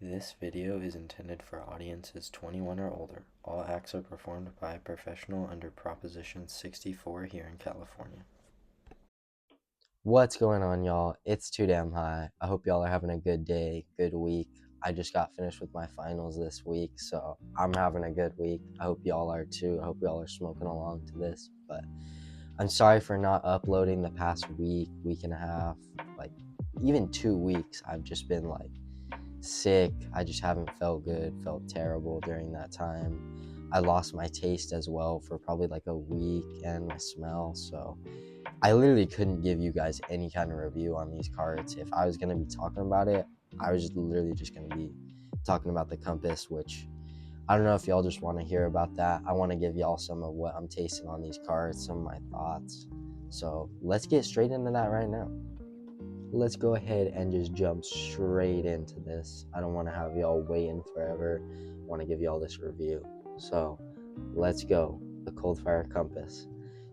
This video is intended for audiences 21 or older. All acts are performed by a professional under Proposition 64 here in California. What's going on, y'all? It's Too Damn High. I hope y'all are having a good day, good week. I just got finished with my finals this week, so I'm having a good week. I hope y'all are too. I hope y'all are smoking along to this, but I'm sorry for not uploading the past week and a half, like even 2 weeks. I've just been like sick. I just haven't felt good, felt terrible during that time. I lost my taste as well for probably like a week and my smell, so I literally couldn't give you guys any kind of review on these cards. If I was going to be talking about it, I was literally just going to be talking about the Compass, which I don't know if y'all just want to hear about that. I want to give y'all some of what I'm tasting on these cards, some of my thoughts. So let's get straight into that right now. Let's go ahead and just jump straight into this. I don't want to have y'all waiting forever. I want to give y'all this review. So let's go. The Coldfire Compass.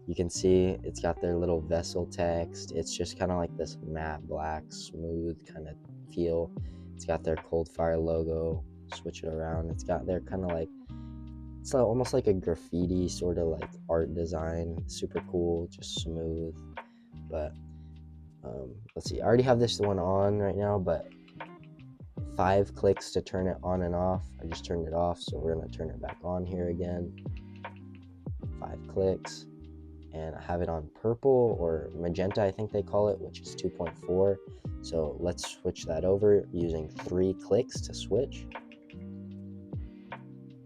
You can see it's got their little vessel text. It's just kind of like this matte black, smooth kind of feel. It's got their Coldfire logo. Switch it around. It's got their kind of like, it's almost like a graffiti sort of like art design. Super cool, just smooth. But let's see. I already have this one on right now, but 5 clicks to turn it on and off. I just turned it off, so we're gonna turn it back on here again. 5 clicks. And I have it on purple or magenta, I think they call it, which is 2.4. So let's switch that over using 3 clicks to switch.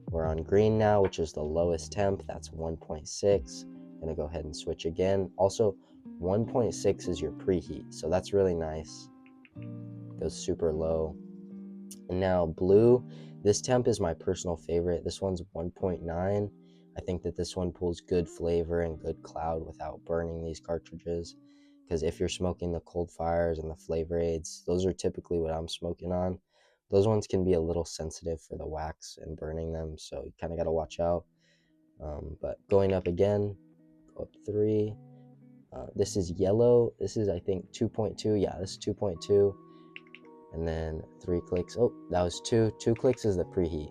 We're on green now, which is the lowest temp. That's 1.6. I'm gonna go ahead and switch again. Also, 1.6 is your preheat, so that's really nice. Goes super low. And now blue, this temp is my personal favorite. This one's 1.9. I think that this one pulls good flavor and good cloud without burning these cartridges, because if you're smoking the Coldfires and the flavor aids, those are typically what I'm smoking on. Those ones can be a little sensitive for the wax and burning them, so you kind of got to watch out. But going up again, go up 3. This is yellow. This is, I think, 2.2. Yeah, this is 2.2. And then 3 clicks. Oh, that was 2. 2 clicks is the preheat,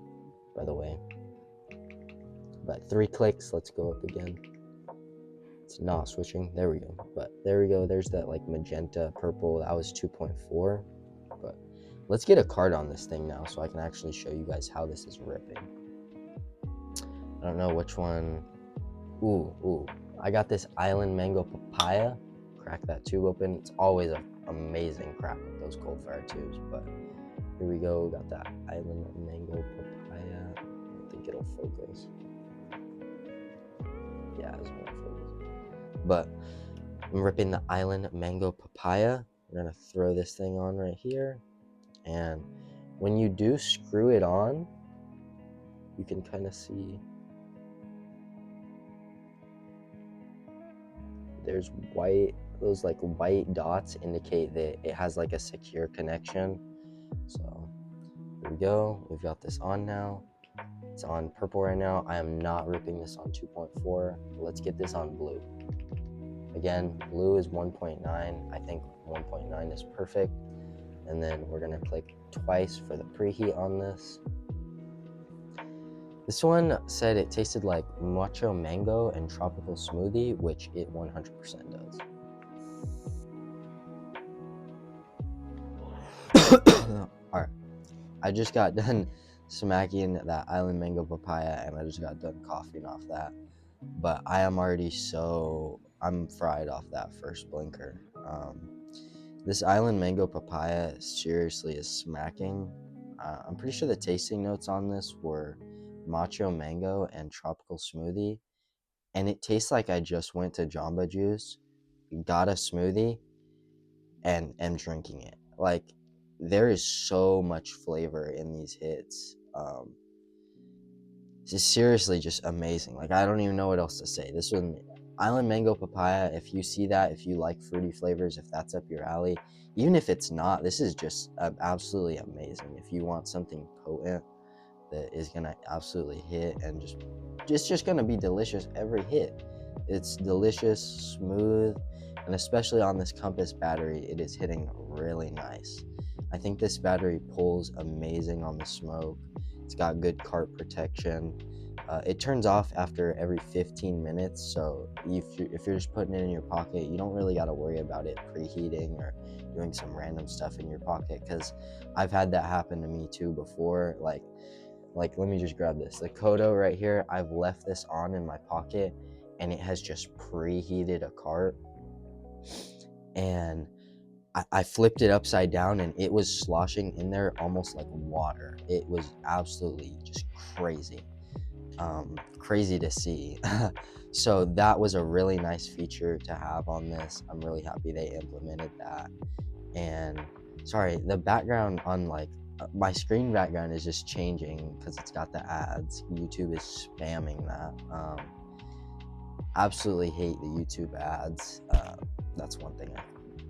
by the way. But 3 clicks, let's go up again. It's not switching. There we go. But there we go. There's that like magenta purple. That was 2.4. But let's get a card on this thing now so I can actually show you guys how this is ripping. I don't know which one. Ooh. I got this Island Mango Papaya. Crack that tube open. It's always an amazing crack with those Coldfire tubes. But here we go. Got that Island Mango Papaya. I don't think it'll focus. Yeah, it's more focus. But I'm ripping the Island Mango Papaya. We're gonna throw this thing on right here. And when you do screw it on, you can kind of see there's white, those like white dots indicate that it has like a secure connection. So here we go. We've got this on now. It's on purple right now. I am not ripping this on 2.4. Let's get this on blue. Again, blue is 1.9. I think 1.9 is perfect. And then we're gonna click twice for the preheat on this. This one said it tasted like matcha mango and tropical smoothie, which it 100% does. Alright, I just got done smacking that Island Mango Papaya and I just got done coughing off that. But I am already I'm fried off that first blinker. This Island Mango Papaya seriously is smacking. I'm pretty sure the tasting notes on this were matcha mango and tropical smoothie, and it tastes like I just went to Jamba Juice, got a smoothie, and am drinking it. Like, there is so much flavor in these hits. It's seriously just amazing. Like, I don't even know what else to say. This one, Island Mango Papaya, if you see that, if you like fruity flavors, if that's up your alley, even if it's not, this is just absolutely amazing. If you want something potent that is gonna absolutely hit and just gonna be delicious every hit. It's delicious, smooth, and especially on this Compass battery, it is hitting really nice. I think this battery pulls amazing on the smoke. It's got good cart protection. It turns off after every 15 minutes, so if you're just putting it in your pocket, you don't really got to worry about it preheating or doing some random stuff in your pocket, because I've had that happen to me too before. Like let me just grab this. The Kodo right here, I've left this on in my pocket and it has just preheated a cart, and I flipped it upside down and it was sloshing in there almost like water. It was absolutely just crazy. Crazy to see. So that was a really nice feature to have on this. I'm really happy they implemented that. And sorry, the background on my screen background is just changing because it's got the ads. YouTube is spamming that. Absolutely hate the YouTube ads. That's one thing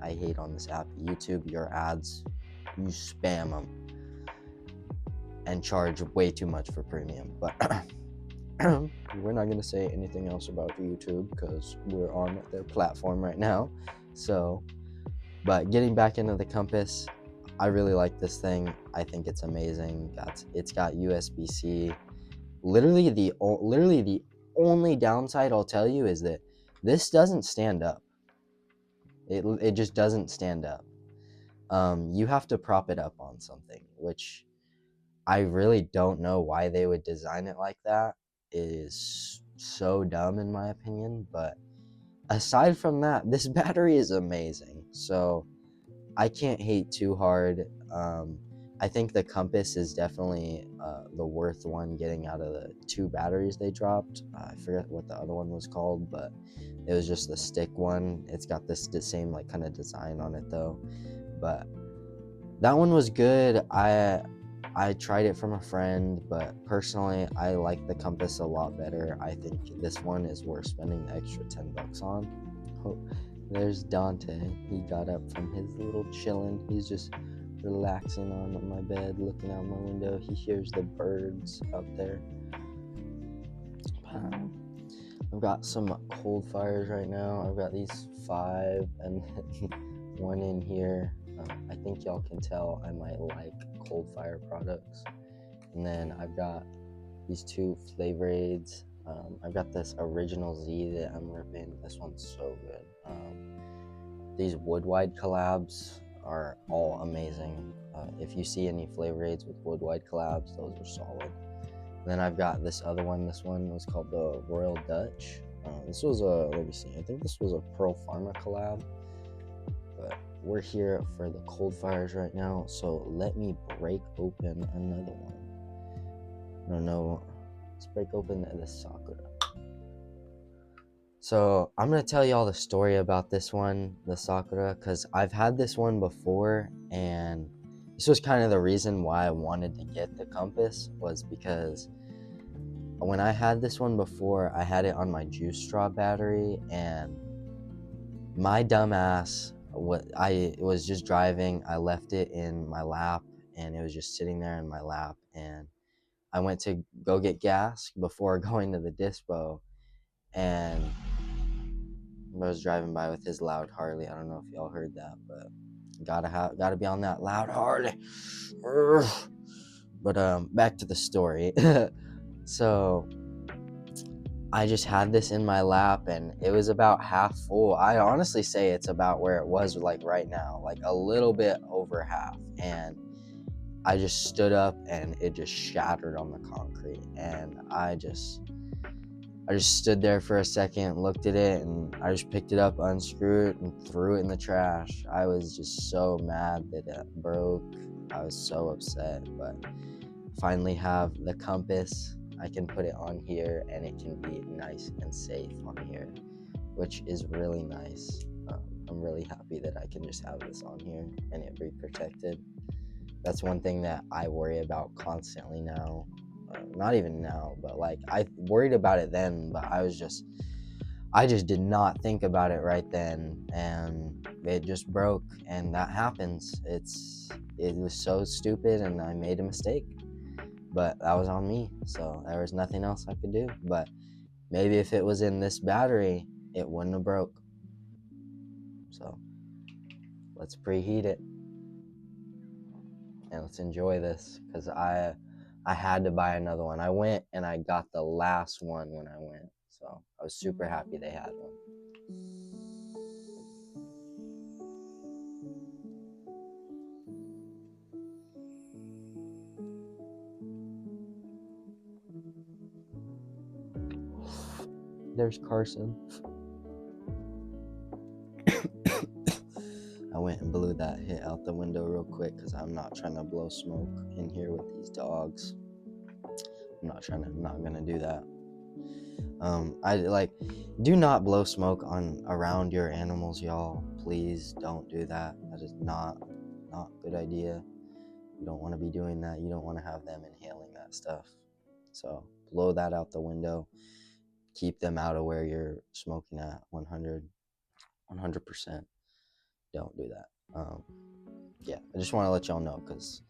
I hate on this app. YouTube, your ads, you spam them and charge way too much for premium. But we're not going to say anything else about YouTube because we're on their platform right now. So, but getting back into the Compass, I really like this thing. I think it's amazing. It's got USB-C. Literally the only downside I'll tell you is that this doesn't stand up. It just doesn't stand up. You have to prop it up on something, which I really don't know why they would design it like that. It is so dumb in my opinion, but aside from that, this battery is amazing. So I can't hate too hard. I think the Compass is definitely the worth one getting out of the 2 batteries they dropped. I forget what the other one was called, but it was just the stick one. It's got the same kind of design on it though. But that one was good. I tried it from a friend, but personally, I like the Compass a lot better. I think this one is worth spending the extra $10 on. Oh, there's Dante. He got up from his little chillin'. He's just relaxing on my bed, looking out my window. He hears the birds out there. I've got some Coldfires right now. I've got these 5 and one in here. I think y'all can tell I might like Coldfire products. And then I've got these 2 Flavor Aids. I've got this Original Z that I'm ripping. This one's so good. These Wood-Wide collabs are all amazing. If you see any Flavor Aids with Wood-Wide collabs, those are solid. And then I've got this other one. This one was called the Royal Dutch. This was let me see. I think this was a Pearl Pharma collab. But we're here for the Coldfires right now, so let me break open another one. I don't know. Let's break open the Sakura. So I'm gonna tell y'all the story about this one, the Sakura, because I've had this one before, and this was kind of the reason why I wanted to get the Compass, was because when I had this one before, I had it on my juice straw battery, and my dumb ass, I was just driving, I left it in my lap, and it was just sitting there in my lap, and I went to go get gas before going to the dispo, and I was driving by with his loud Harley. I don't know if y'all heard that, but gotta be on that loud Harley. But back to the story. So I just had this in my lap, and it was about half full. I honestly say it's about where it was right now, a little bit over half. And I just stood up, and it just shattered on the concrete, and I just stood there for a second, looked at it, and I just picked it up, unscrewed it, and threw it in the trash. I was just so mad that it broke. I was so upset, but finally have the Compass. I can put it on here, and it can be nice and safe on here, which is really nice. I'm really happy that I can just have this on here and it be protected. That's one thing that I worry about constantly now. Not even now, but I worried about it then, but I just did not think about it right then, and it just broke, and that happens. It was so stupid, and I made a mistake, but that was on me, so there was nothing else I could do. But maybe if it was in this battery, it wouldn't have broke. So let's preheat it. and let's enjoy this, because I had to buy another one. I went and I got the last one when I went, so I was super happy they had one. There's Carson. I went and blew that hit out the window real quick because I'm not trying to blow smoke in here with these dogs. I'm not gonna do that. Do not blow smoke around your animals, y'all. Please don't do that. That is not good idea. You don't want to be doing that. You don't want to have them inhaling that stuff. So blow that out the window. Keep them out of where you're smoking at. 100%. Don't do that. Yeah, I just want to let y'all know, because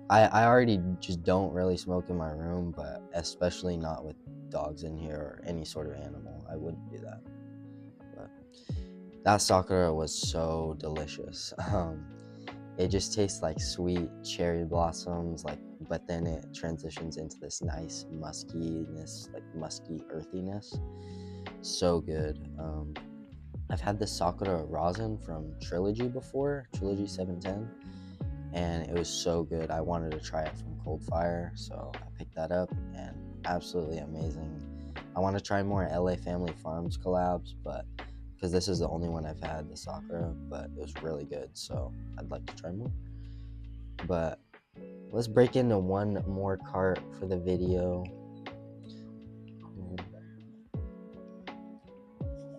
I already just don't really smoke in my room, but especially not with dogs in here or any sort of animal. I wouldn't do that. But that Sakura was so delicious. It just tastes like sweet cherry blossoms, but then it transitions into this nice muskiness, like musky earthiness. So good. I've had this Sakura rosin from Trilogy before, Trilogy 710, and it was so good. I wanted to try it from Coldfire, so I picked that up, and absolutely amazing. I want to try more LA Family Farms collabs, but because this is the only one I've had, the Sakura, but it was really good, so I'd like to try more. But let's break into one more cart for the video.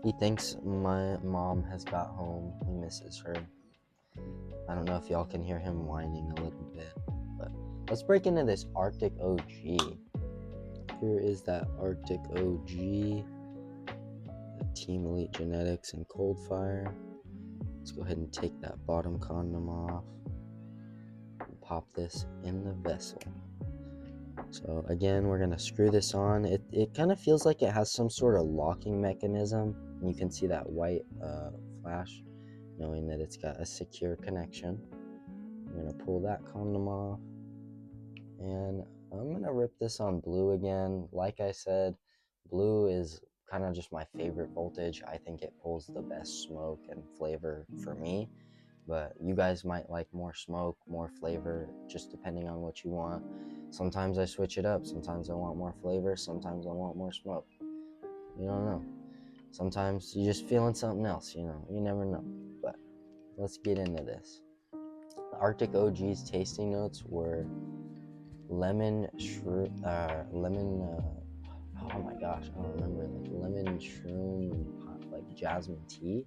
He thinks my mom has got home. He misses her. I don't know if y'all can hear him whining a little bit, but let's break into this Arctic OG. Here is that Arctic OG, the Team Elite Genetics and Coldfire. Let's go ahead and take that bottom condom off and pop this in the vessel. So again, we're gonna screw this on. It kind of feels like it has some sort of locking mechanism. And you can see that white flash, knowing that it's got a secure connection. I'm gonna pull that condom off, and I'm gonna rip this on blue again. Like I said, blue is kind of just my favorite voltage. I think it pulls the best smoke and flavor for me, but you guys might like more smoke, more flavor, just depending on what you want. Sometimes I switch it up. Sometimes I want more flavor. Sometimes I want more smoke. You don't know. Sometimes you're just feeling something else, you know. You never know. But let's get into this. The Arctic OG's tasting notes were lemon, oh my gosh, I don't remember, like lemon shroom, like jasmine tea.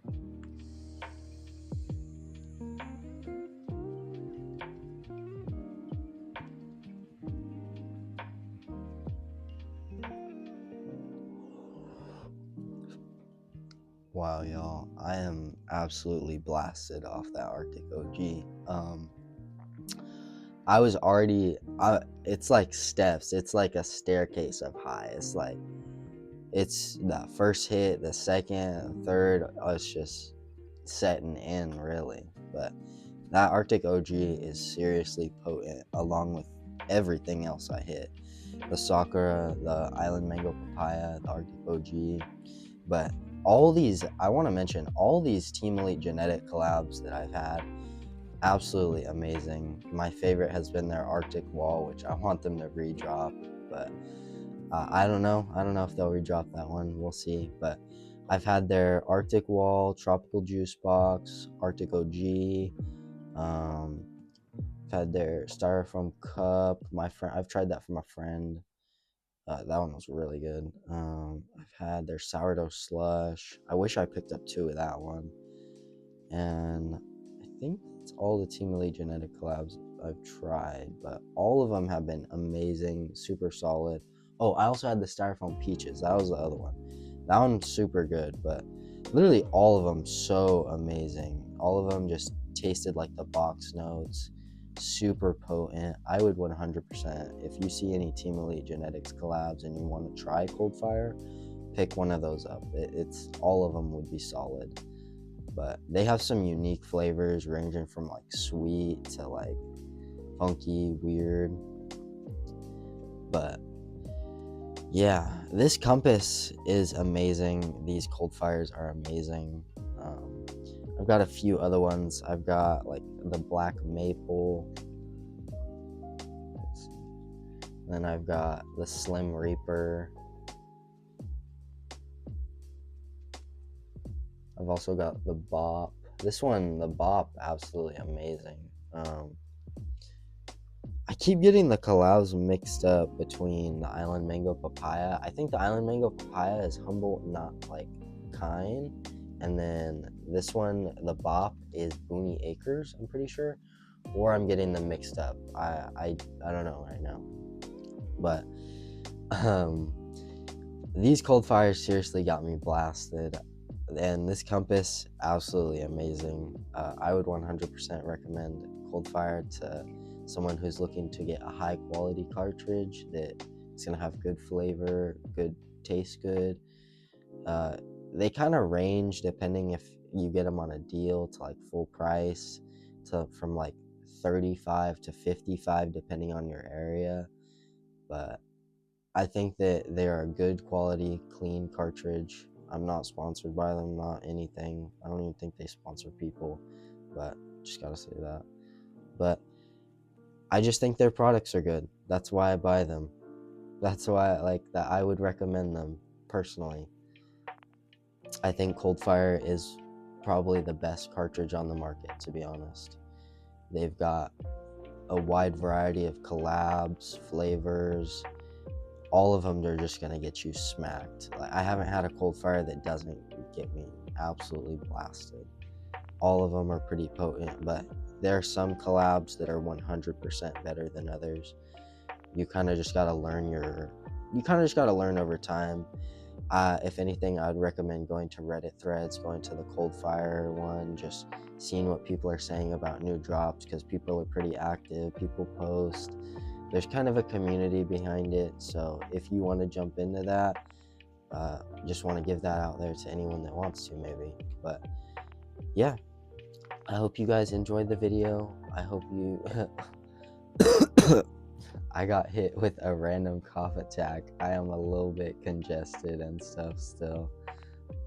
Wow, y'all, I am absolutely blasted off that Arctic OG. I was already, it's like steps. It's like a staircase of high. It's the first hit, the second, third, it's just setting in, really. But that Arctic OG is seriously potent, along with everything else I hit. The Sakura, the Island Mango Papaya, the Arctic OG. But I want to mention all these Team Elite genetic collabs that I've had, absolutely amazing. My favorite has been their Arctic Wall, which I want them to redrop, but I don't know if they'll redrop that one. We'll see. But I've had their Arctic Wall, Tropical Juice Box, Arctic OG. I've had their Styrofoam Cup. I've tried that from a friend. That one was really good. I've had their Sourdough Slush. I wish I picked up 2 of that one. And I think that's all the Team Elite genetic collabs I've tried, but all of them have been amazing, super solid. Oh, I also had the Styrofoam Peaches. That was the other one. That one's super good, but literally all of them so amazing. All of them just tasted like the box notes, super potent. I would 100%, if you see any Team Elite genetics collabs and you want to try Coldfire, pick one of those up. It's all of them would be solid. But they have some unique flavors ranging from like sweet to like funky, weird. But yeah, this compass is amazing. These Coldfires are amazing. I've got a few other ones. I've got like the black maple. Then I've got the Slim Reaper. I've also got the Bop. This one, the Bop, absolutely amazing. I keep getting the collabs mixed up between the Island Mango Papaya. I think the Island Mango Papaya is humble, not like kind. And then this one, the Bop, is Booney Acres, I'm pretty sure. Or I'm getting them mixed up. I don't know right now. But these Coldfires seriously got me blasted. And this compass, absolutely amazing. I would 100% recommend Coldfire to someone who's looking to get a high quality cartridge that is going to have good flavor, good taste good. They kind of range depending if you get them on a deal to like full price, to from like 35 to 55 depending on your area. But I think that they are a good quality, clean cartridge. I'm not sponsored by them, not anything. I don't even think they sponsor people, but just gotta say that. But I just think their products are good. That's why I buy them. That's why I would recommend them personally. I think Coldfire is probably the best cartridge on the market, to be honest. They've got a wide variety of collabs, flavors. All of them are just gonna get you smacked. Like, I haven't had a Coldfire that doesn't get me absolutely blasted. All of them are pretty potent, but there are some collabs that are 100% better than others. You kind of just gotta learn over time. If anything, I'd recommend going to Reddit threads, going to the Coldfire one, just seeing what people are saying about new drops, because people are pretty active. People post. There's kind of a community behind it, so if you want to jump into that, just want to give that out there to anyone that wants to, maybe. But yeah, I hope you guys enjoyed the video. I hope you I got hit with a random cough attack. I am a little bit congested and stuff still,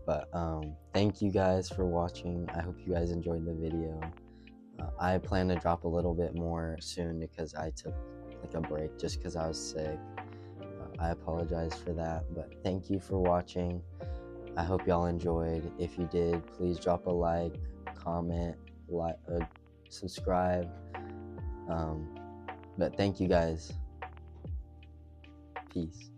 but thank you guys for watching. I hope you guys enjoyed the video. I plan to drop a little bit more soon because I took like a break just because I was sick. I apologize for that, but thank you for watching. I hope y'all enjoyed. If you did, please drop a like, comment, subscribe. But thank you guys. Peace.